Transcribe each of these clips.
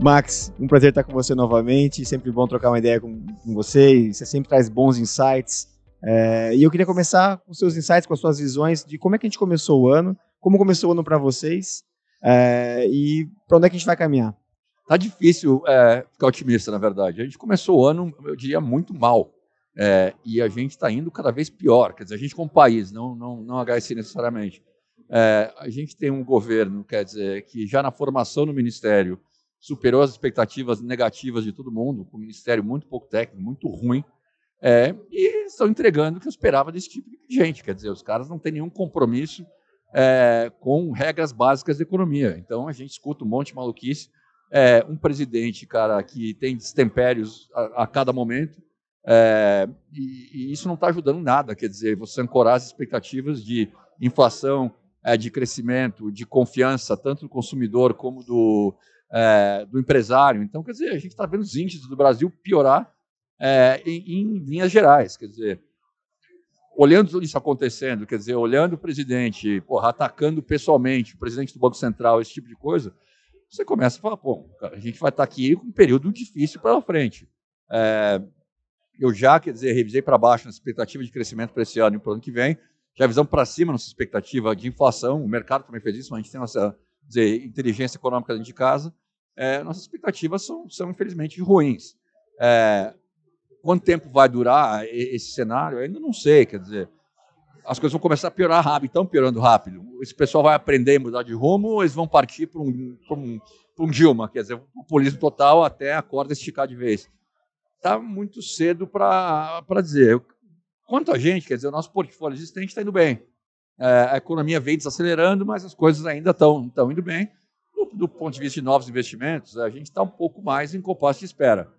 Max, um prazer estar com você novamente, sempre bom trocar uma ideia com você, e você sempre traz bons insights. E eu queria começar com seus insights, com as suas visões de como é que a gente começou o ano, como começou o ano para vocês e para onde é que a gente vai caminhar. Tá difícil ficar otimista, na verdade. A gente começou o ano, eu diria, muito mal. E a gente está indo cada vez pior. Quer dizer, a gente como país, não HSI necessariamente. A gente tem um governo, quer dizer, que já na formação no Ministério superou as expectativas negativas de todo mundo, com um Ministério muito pouco técnico, muito ruim, e estão entregando o que eu esperava desse tipo de gente. Quer dizer, os caras não têm nenhum compromisso com regras básicas da economia. Então, a gente escuta um monte de maluquice. Um presidente, cara, que tem destempérios a cada momento, e isso não está ajudando nada. Quer dizer, você ancorar as expectativas de inflação, de crescimento, de confiança, tanto do consumidor como do empresário. Então, quer dizer, a gente está vendo os índices do Brasil piorar em linhas gerais. Quer dizer, olhando tudo isso acontecendo, quer dizer, olhando o presidente, atacando pessoalmente o presidente do Banco Central, esse tipo de coisa, você começa a falar, cara, a gente vai estar aqui com um período difícil pela frente. Eu já, quer dizer, revisei para baixo na expectativa de crescimento para esse ano e para o ano que vem, já visamos para cima nossa expectativa de inflação, o mercado também fez isso, mas a gente tem nossa inteligência econômica dentro de casa. Nossas expectativas são infelizmente, ruins. Quanto tempo vai durar esse cenário? Eu ainda não sei, quer dizer, as coisas vão começar a piorar rápido, estão piorando rápido. Esse pessoal vai aprender a mudar de rumo ou eles vão partir para um Dilma, quer dizer, um populismo total até a corda esticar de vez. Está muito cedo para dizer. Quanto a gente, quer dizer, o nosso portfólio existente está indo bem. A economia vem desacelerando, mas as coisas ainda estão indo bem. Do ponto de vista de novos investimentos, a gente está um pouco mais em compasso de espera.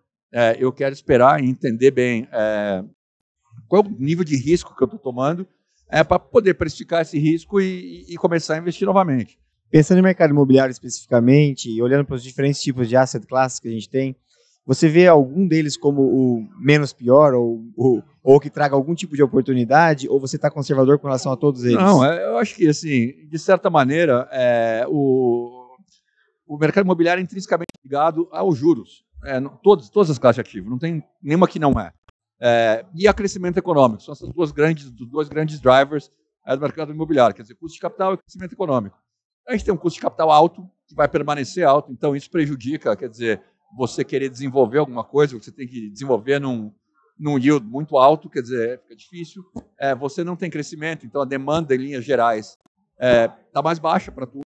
Eu quero esperar e entender bem qual é o nível de risco que eu estou tomando para poder precificar esse risco e começar a investir novamente. Pensando em mercado imobiliário especificamente, e olhando para os diferentes tipos de asset classes que a gente tem, você vê algum deles como o menos pior ou que traga algum tipo de oportunidade, ou você está conservador com relação a todos eles? Não, eu acho que, assim, de certa maneira, o mercado imobiliário é intrinsecamente ligado aos juros. Todas as classes de ativos, não tem nenhuma que não é. E a crescimento econômico, são essas dois grandes drivers do mercado imobiliário, quer dizer, custo de capital e crescimento econômico. A gente tem um custo de capital alto, que vai permanecer alto, então isso prejudica, quer dizer, você querer desenvolver alguma coisa, você tem que desenvolver num yield muito alto, quer dizer, fica difícil. Você não tem crescimento, então a demanda em linhas gerais está mais baixa para tudo.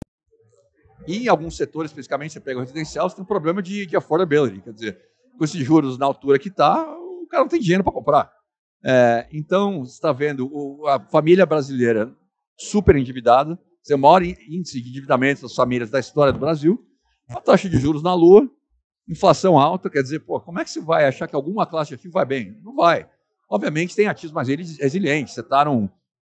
E em alguns setores, especificamente, você pega o residencial, você tem um problema de affordability, quer dizer, com esses juros na altura que está, o cara não tem dinheiro para comprar. Então, você está vendo a família brasileira super endividada, o maior índice de endividamento das famílias da história do Brasil, a taxa de juros na lua, inflação alta, quer dizer, como é que você vai achar que alguma classe de ativo vai bem? Não vai. Obviamente tem ativos mais resilientes, você está num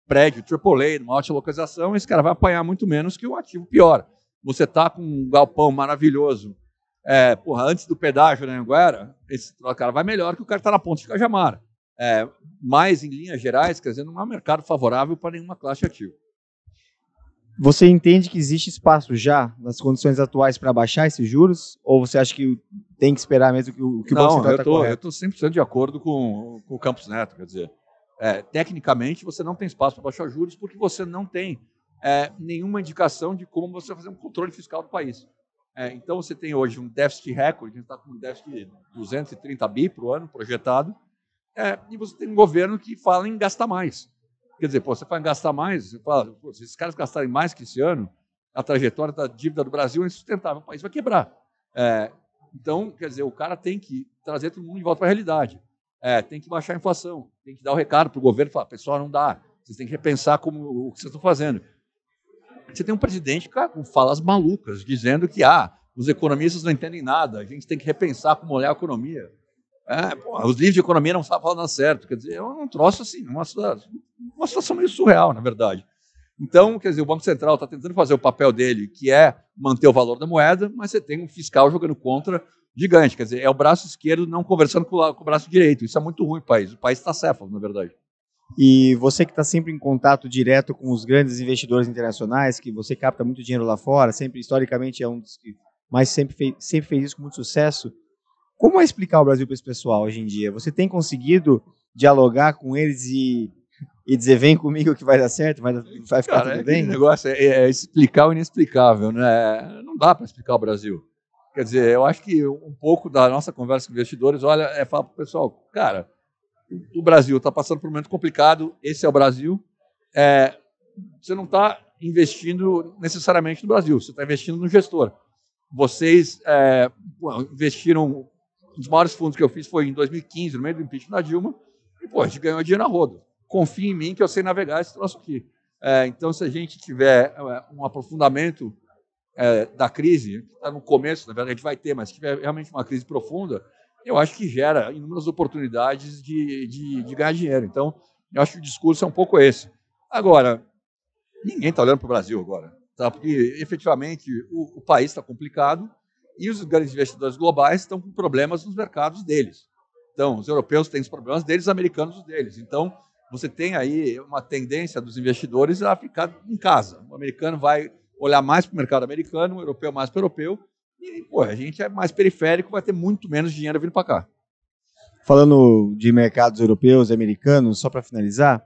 prédio AAA, numa alta localização, esse cara vai apanhar muito menos que um ativo pior. Você está com um galpão maravilhoso, antes do pedágio na Anhanguera, esse cara vai melhor que o cara que está na ponte de Cajamar. Mas, em linhas gerais, quer dizer, não é um mercado favorável para nenhuma classe de ativo. Você entende que existe espaço já, nas condições atuais, para baixar esses juros? Ou você acha que tem que esperar mesmo que o Banco Central está correto? Eu estou 100% de acordo com o Campos Neto. Quer dizer, tecnicamente, você não tem espaço para baixar juros porque você não tem nenhuma indicação de como você vai fazer um controle fiscal do país. Então, você tem hoje um déficit recorde, a gente está com um déficit de 230 bi para o ano projetado, e você tem um governo que fala em gastar mais. Quer dizer, você fala em gastar mais, você fala, se esses caras gastarem mais que esse ano, a trajetória da dívida do Brasil é insustentável, o país vai quebrar. Então, quer dizer, o cara tem que trazer todo mundo de volta para a realidade. Tem que baixar a inflação, tem que dar o recado para o governo e falar, pessoal, não dá, vocês têm que repensar o que vocês estão fazendo. Você tem um presidente, cara, com falas malucas, dizendo que os economistas não entendem nada, a gente tem que repensar como olhar a economia. Os livros de economia não sabem falar nada certo. Quer dizer, é um troço assim, uma situação meio surreal, na verdade. Então, quer dizer, o Banco Central está tentando fazer o papel dele, que é manter o valor da moeda, mas você tem um fiscal jogando contra gigante. Quer dizer, é o braço esquerdo não conversando com o braço direito. Isso é muito ruim para o país. O país está céfalo, na verdade. E você que está sempre em contato direto com os grandes investidores internacionais, que você capta muito dinheiro lá fora, sempre historicamente é um dos que mas sempre fez isso com muito sucesso. Como é explicar o Brasil para esse pessoal hoje em dia? Você tem conseguido dialogar com eles e dizer, vem comigo que vai dar certo, vai ficar tudo bem? O negócio é explicar o inexplicável, né? Não dá para explicar o Brasil. Quer dizer, eu acho que um pouco da nossa conversa com investidores, falar para o pessoal, cara, o Brasil está passando por um momento complicado, esse é o Brasil, você não está investindo necessariamente no Brasil, você está investindo no gestor. Vocês investiram, um dos maiores fundos que eu fiz foi em 2015, no meio do impeachment da Dilma, e a gente ganhou dinheiro na roda. Confia em mim que eu sei navegar esse troço aqui. Então, se a gente tiver um aprofundamento da crise, que está no começo, na verdade a gente vai ter, mas se tiver realmente uma crise profunda, eu acho que gera inúmeras oportunidades de ganhar dinheiro. Então, eu acho que o discurso é um pouco esse. Agora, ninguém está olhando para o Brasil agora, tá? Porque efetivamente o país está complicado e os grandes investidores globais estão com problemas nos mercados deles. Então, os europeus têm os problemas deles, os americanos os deles. Então, você tem aí uma tendência dos investidores a ficar em casa. O americano vai olhar mais para o mercado americano, o europeu mais para o europeu, e a gente é mais periférico, vai ter muito menos dinheiro vindo para cá. Falando de mercados europeus e americanos, só para finalizar,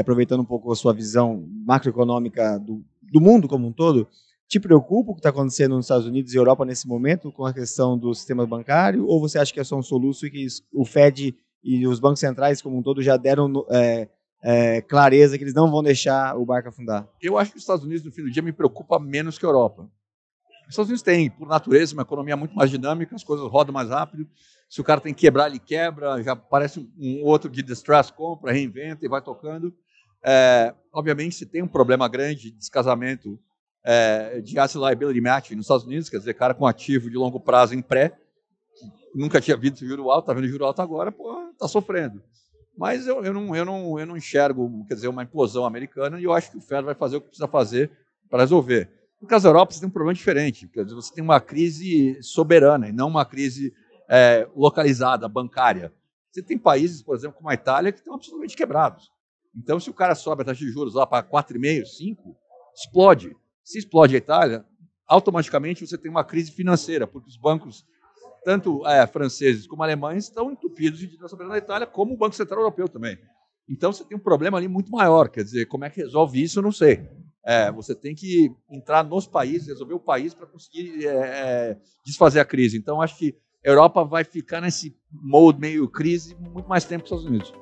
aproveitando um pouco a sua visão macroeconômica do mundo como um todo, te preocupa o que está acontecendo nos Estados Unidos e Europa nesse momento com a questão do sistema bancário, ou você acha que é só um soluço e que o Fed e os bancos centrais como um todo já deram clareza que eles não vão deixar o barco afundar? Eu acho que os Estados Unidos, no fim do dia, me preocupa menos que a Europa. Os Estados Unidos têm, por natureza, uma economia muito mais dinâmica, as coisas rodam mais rápido. Se o cara tem que quebrar, ele quebra, já aparece um outro de distress, compra, reinventa e vai tocando. Obviamente, se tem um problema grande de descasamento de asset liability matching nos Estados Unidos, quer dizer, cara com ativo de longo prazo em pré, nunca tinha visto juro alto, está vendo juro alto agora, está sofrendo. Mas eu não enxergo, quer dizer, uma implosão americana, e eu acho que o Fed vai fazer o que precisa fazer para resolver. No caso da Europa, você tem um problema diferente, quer dizer, você tem uma crise soberana e não uma crise localizada, bancária. Você tem países, por exemplo, como a Itália, que estão absolutamente quebrados. Então, se o cara sobe a taxa de juros lá para 4,5%, 5%, explode. Se explode a Itália, automaticamente você tem uma crise financeira, porque os bancos, tanto franceses como alemães, estão entupidos de dívida soberana da Itália, como o Banco Central Europeu também. Então, você tem um problema ali muito maior. Quer dizer, como é que resolve isso, eu não sei. Você tem que entrar nos países, resolver o país para conseguir desfazer a crise. Então, acho que a Europa vai ficar nesse mode meio crise muito mais tempo que os Estados Unidos.